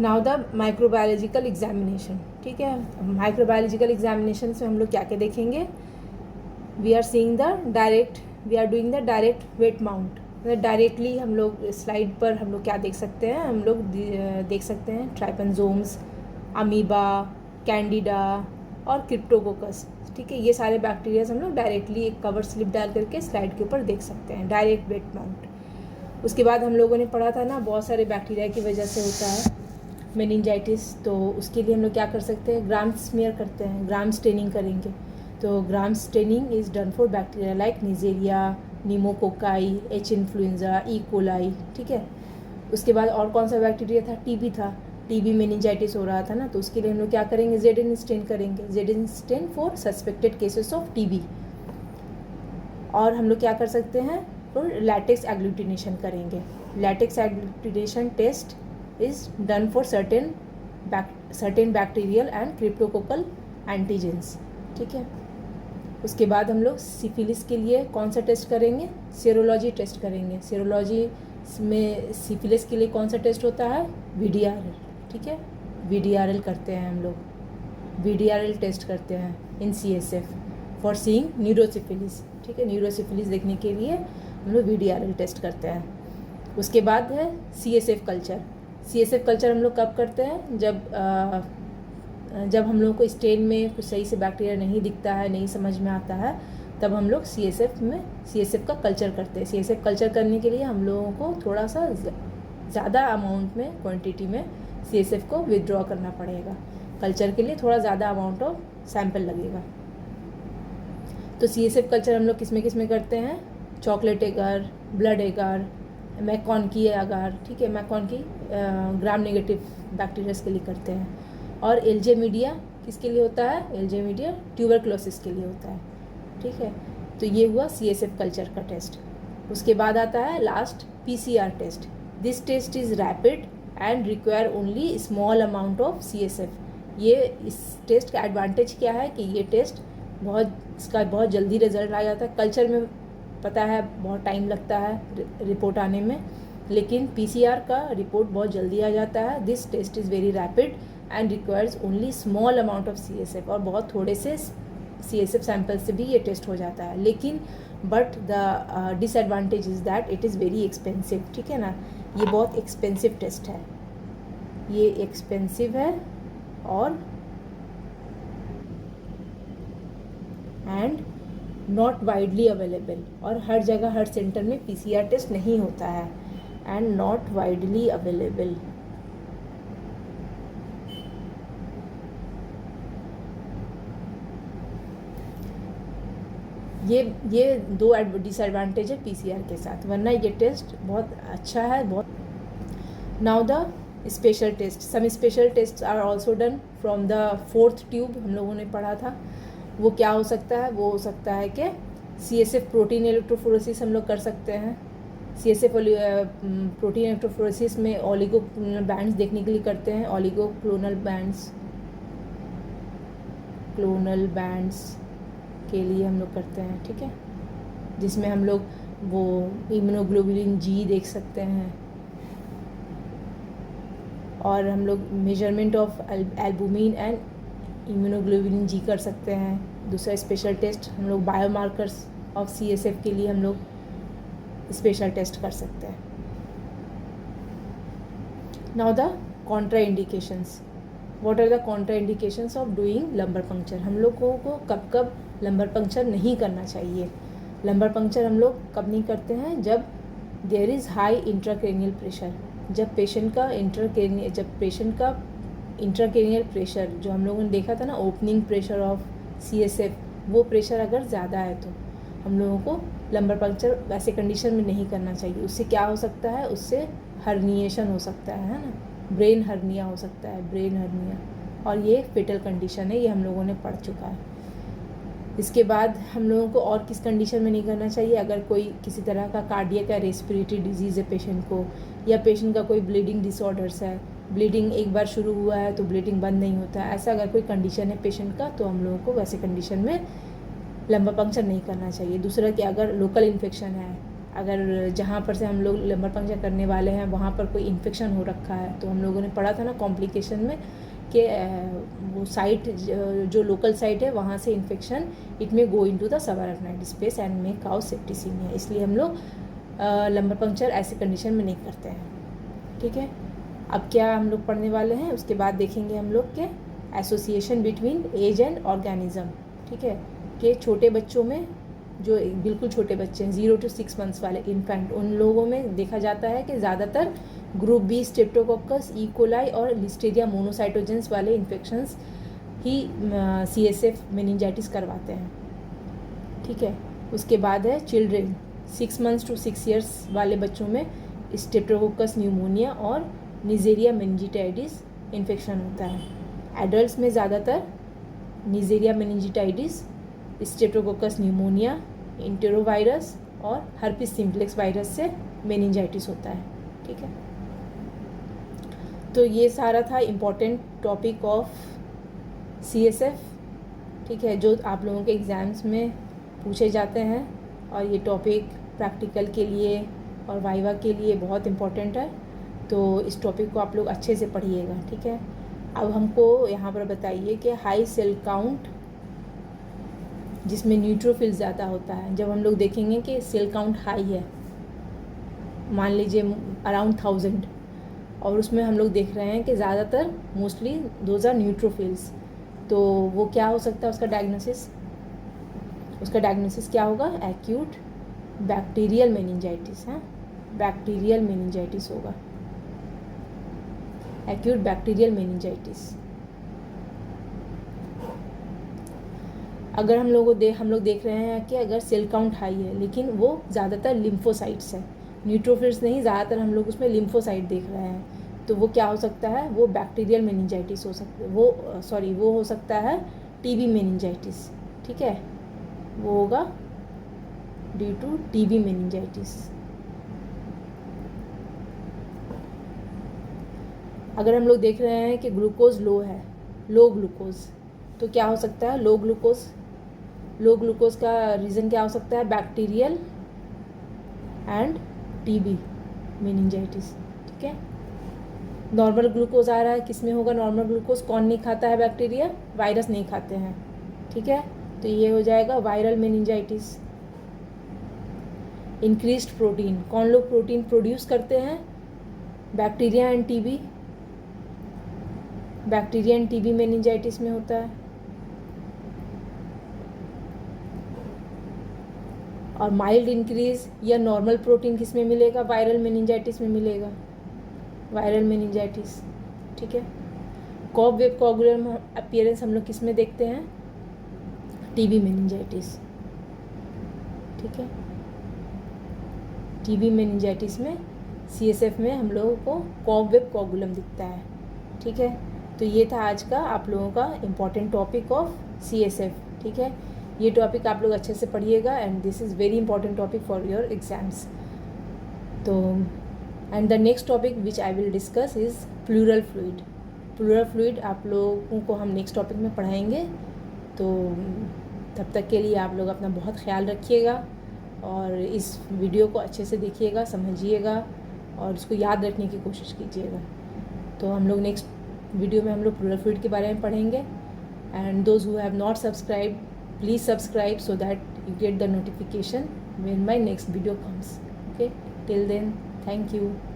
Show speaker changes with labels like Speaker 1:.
Speaker 1: Now the microbiological examination, ठीक है। Microbiological examination से हम लोग क्या क्या देखेंगे, we are doing the direct wet mount. Directly हम लोग स्लाइड पर हम लोग क्या देख सकते हैं, हम लोग देख सकते हैं ट्राइपेंजोम्स, अमीबा, कैंडिडा और क्रिप्टोकोकस, ठीक है। ये सारे बैक्टीरियाज हम लोग डायरेक्टली एक कवर स्लिप डाल करके स्लाइड के ऊपर देख सकते हैं, डायरेक्ट वेट माउंट। उसके बाद हम लोगों ने पढ़ा था ना, बहुत सारे बैक्टीरिया की वजह से होता है मेनिंजाइटिस, तो उसके लिए हम लोग क्या कर सकते हैं, ग्राम स्मीयर करते हैं, ग्राम स्टेनिंग करेंगे। तो gram staining is done for bacteria like Neisseria, pneumococci, H influenza, E coli, ठीक है। उसके बाद और कौन सा बैक्टीरिया था, टीबी था। टीबी मेनिंजाइटिस हो रहा था ना, तो उसके लिए हम लोग क्या करेंगे, जेडिन स्टेन करेंगे, Z N stain for suspected cases of TB. और हम लोग क्या कर सकते हैं, तो लैटेक्स एग्लूटिनेशन करेंगे। Latex agglutination test is done for certain bacterial and cryptococcal antigens, ठीक है। उसके बाद हम लोग सिफिलिस के लिए कौन सा टेस्ट करेंगे, सीरोलॉजी टेस्ट करेंगे। सीरोलॉजी में सिफिलिस के लिए कौन सा टेस्ट होता है, VDRL, ठीक है। VDRL करते हैं हम लोग, VDRL टेस्ट करते हैं इन CSF फॉर सीइंग न्यूरोसिफिलिस, ठीक है। न्यूरोसिफिलिस देखने के लिए हम लोग VDRL टेस्ट करते हैं। उसके बाद है CSF कल्चर। CSF कल्चर हम लोग कब करते हैं, जब हम लोग को स्टेन में कुछ सही से बैक्टीरिया नहीं दिखता है, नहीं समझ में आता है, तब हम लोग CSF का कल्चर करते हैं। CSF कल्चर करने के लिए हम लोगों को थोड़ा सा ज़्यादा अमाउंट में, क्वांटिटी में CSF को विदड्रॉ करना पड़ेगा। कल्चर के लिए थोड़ा ज़्यादा अमाउंट ऑफ सैंपल लगेगा। तो CSF कल्चर हम लोग किस में करते हैं, chocolate agar, blood agar, MacConkey agar, ठीक है। मैकॉनकी ग्राम नेगेटिव बैक्टीरियाज के लिए करते हैं। और एल्जे मीडिया किसके लिए होता है, एल्जे मीडिया ट्यूबरक्लोसिस के लिए होता है, ठीक है। तो ये हुआ CSF कल्चर का टेस्ट। उसके बाद आता है last PCR test. This test is rapid and require only small amount of CSF। ये इस टेस्ट का एडवांटेज क्या है कि ये टेस्ट इसका बहुत जल्दी रिजल्ट आ जाता है। कल्चर में पता है बहुत टाइम लगता है रिपोर्ट आने में, लेकिन PCR का रिपोर्ट बहुत जल्दी आ जाता है। This test is very rapid and requires only small amount of CSF, और बहुत थोड़े से CSF सैंपल से भी ये टेस्ट हो जाता है। लेकिन but the disadvantage is that it is very expensive, ठीक है ना। ये बहुत एक्सपेंसिव टेस्ट है, ये एक्सपेंसिव है और एंड नॉट वाइडली अवेलेबल, और हर जगह हर सेंटर में PCR टेस्ट नहीं होता है, एंड नॉट वाइडली अवेलेबल। ये दो डिसएडवांटेज है PCR के साथ, वरना ये टेस्ट बहुत अच्छा है, बहुत। Now the special test, some special test are also done from the 4th tube, हम लोगों ने पढ़ा था। वो क्या हो सकता है, वो हो सकता है कि CSF प्रोटीन इलेक्ट्रोफोरेसिस हम लोग कर सकते हैं। CSF प्रोटीन इलेक्ट्रोफोरेसिस में ओलिगोक्लोनल बैंड्स देखने के लिए करते हैं। ओलिगोक्लोनल बैंड्स के लिए हम लोग करते हैं, ठीक है। जिसमें हम लोग वो इम्यूनोग्लोबुलिन G देख सकते हैं, और हम लोग measurement of albumin and immunoglobulin G कर सकते हैं। दूसरा स्पेशल टेस्ट हम लोग बायोमार्कर्स ऑफ CSF के लिए हम लोग स्पेशल टेस्ट कर सकते हैं। Now the contraindications, what are the contraindications of doing lumbar puncture. हम लोगों को कब कब लंबर पंक्चर नहीं करना चाहिए। लंबर पंक्चर हम लोग कब नहीं करते हैं, जब there is high intracranial pressure, जब पेशेंट का इंट्राक्रेनियल प्रेशर जो हम लोगों ने देखा था ना, ओपनिंग प्रेशर ऑफ CSF, वो प्रेशर अगर ज़्यादा है तो हम लोगों को लंबर पंक्चर वैसे कंडीशन में नहीं करना चाहिए। उससे क्या हो सकता है, उससे हर्निएशन हो सकता है ना, ब्रेन हर्निया हो सकता है, ब्रेन हर्निया, और ये फेटल कंडीशन है, ये हम लोगों ने पढ़ चुका है। इसके बाद हम लोगों को और किस कंडीशन में नहीं करना चाहिए, अगर कोई किसी तरह का कार्डियक या रेस्पिरेटरी डिजीज़ है पेशेंट को, या पेशेंट का कोई ब्लीडिंग डिसऑर्डर्स है, ब्लीडिंग एक बार शुरू हुआ है तो ब्लीडिंग बंद नहीं होता है, ऐसा अगर कोई कंडीशन है पेशेंट का, तो हम लोगों को वैसे कंडीशन में लंबर पंक्चर नहीं करना चाहिए। दूसरा कि अगर लोकल इन्फेक्शन है, अगर जहाँ पर से हम लोग लंबर पंक्चर करने वाले हैं वहाँ पर कोई इन्फेक्शन हो रखा है, तो हम लोगों ने पढ़ा था ना कॉम्प्लिकेशन में कि वो साइट जो लोकल साइट है वहाँ से इन्फेक्शन इट में go into the subarachnoid space and may cause septicaemia, इसलिए हम लोग लंबर पंक्चर ऐसे कंडीशन में नहीं करते हैं। ठीक है, अब क्या हम लोग पढ़ने वाले हैं, उसके बाद देखेंगे हम लोग के association between age and organism. ठीक है, कि छोटे बच्चों में जो बिल्कुल छोटे बच्चे हैं 0 to 6 मंथ्स वाले इन्फेंट, उन लोगों में देखा जाता है कि ज़्यादातर group B streptococcus, E coli और लिस्टेरिया मोनोसाइटोजेंस वाले इन्फेक्शंस ही CSF मेनिंजाइटिस करवाते हैं। ठीक है, उसके बाद है चिल्ड्रेन 6 मंथ्स to 6 ईयर्स वाले बच्चों में स्ट्रेप्टोकोकस न्यूमोनिया और निजेरिया मेनिंजिटाइटिस इन्फेक्शन होता है। एडल्ट्स में ज़्यादातर निजेरिया मेनिंजिटाइटिस, स्ट्रेप्टोकोकस न्यूमोनिया, इंटेरोवायरस और हर्पिस सिम्प्लेक्स वायरस से मेनिंजाइटिस होता है। ठीक है, तो ये सारा था इम्पॉर्टेंट टॉपिक ऑफ CSF। ठीक है, जो आप लोगों के एग्ज़ाम्स में पूछे जाते हैं, और ये टॉपिक प्रैक्टिकल के लिए और वाइवा के लिए बहुत इम्पॉर्टेंट है, तो इस टॉपिक को आप लोग अच्छे से पढ़िएगा। ठीक है, अब हमको यहाँ पर बताइए कि हाई सेल काउंट जिसमें न्यूट्रोफिल ज़्यादा होता है, जब हम लोग देखेंगे कि सेल काउंट हाई है, मान लीजिए अराउंड 1000, और उसमें हम लोग देख रहे हैं कि ज़्यादातर मोस्टली दोज आर न्यूट्रोफिल्स, तो वो क्या हो सकता है उसका डायग्नोसिस क्या होगा, एक्यूट बैक्टीरियल मेनिंजाइटिस। हाँ, बैक्टीरियल मेनिंजाइटिस होगा, एक्यूट बैक्टीरियल मेनिंजाइटिस। अगर हम लोग देख रहे हैं कि अगर सेल काउंट हाई है लेकिन वो ज़्यादातर लिम्फोसाइट्स है, न्यूट्रोफिल्स नहीं, ज़्यादातर हम लोग उसमें लिम्फोसाइट देख रहे हैं, तो वो क्या हो सकता है, वो बैक्टीरियल मेनिंजाइटिस हो सकता है, वो हो सकता है TB मेनिंजाइटिस। ठीक है, वो होगा ड्यू टू TB मेनिंजाइटिस। अगर हम लोग देख रहे हैं कि ग्लूकोज लो है, लो ग्लूकोज, तो क्या हो सकता है, लो ग्लूकोज का रीज़न क्या हो सकता है, बैक्टीरियल एंड TB मेनिंजाइटिस। ठीक है, नॉर्मल ग्लूकोज आ रहा है, किस में होगा नॉर्मल ग्लूकोज, कौन नहीं खाता है बैक्टीरिया, वायरस नहीं खाते हैं। ठीक है, तो ये हो जाएगा वायरल मेनिंजाइटिस। इंक्रीज्ड प्रोटीन, कौन लोग प्रोटीन प्रोड्यूस करते हैं, बैक्टीरिया एंड TB मेनिंजाइटिस में होता है। और माइल्ड इंक्रीज या नॉर्मल प्रोटीन किस में मिलेगा, वायरल मेनिंजाइटिस में मिलेगा, वायरल मेनिंजाइटिस। ठीक है, कॉब वेब कोगुलम अपीयरेंस हम लोग किस में देखते हैं, TB मेनिंजाइटिस। ठीक है, TB मेनिंजाइटिस में CSF में हम लोगों को कॉब वेब कोगुलम दिखता है। ठीक है, तो ये था आज का आप लोगों का इम्पॉर्टेंट टॉपिक ऑफ CSF। ठीक है, ये टॉपिक आप लोग अच्छे से पढ़िएगा, and this is very important topic for your exams. तो and the next topic which I will discuss is pleural fluid आप लोगों को हम नेक्स्ट टॉपिक में पढ़ाएंगे। तो तब तक के लिए आप लोग अपना बहुत ख्याल रखिएगा, और इस वीडियो को अच्छे से देखिएगा, समझिएगा, और उसको याद रखने की कोशिश कीजिएगा। तो हम लोग नेक्स्ट वीडियो में हम लोग प्लूरल फ्लूइड के बारे में पढ़ेंगे, and those who have not subscribe, please subscribe so that you get the notification when my next video comes. Okay, till then, thank you.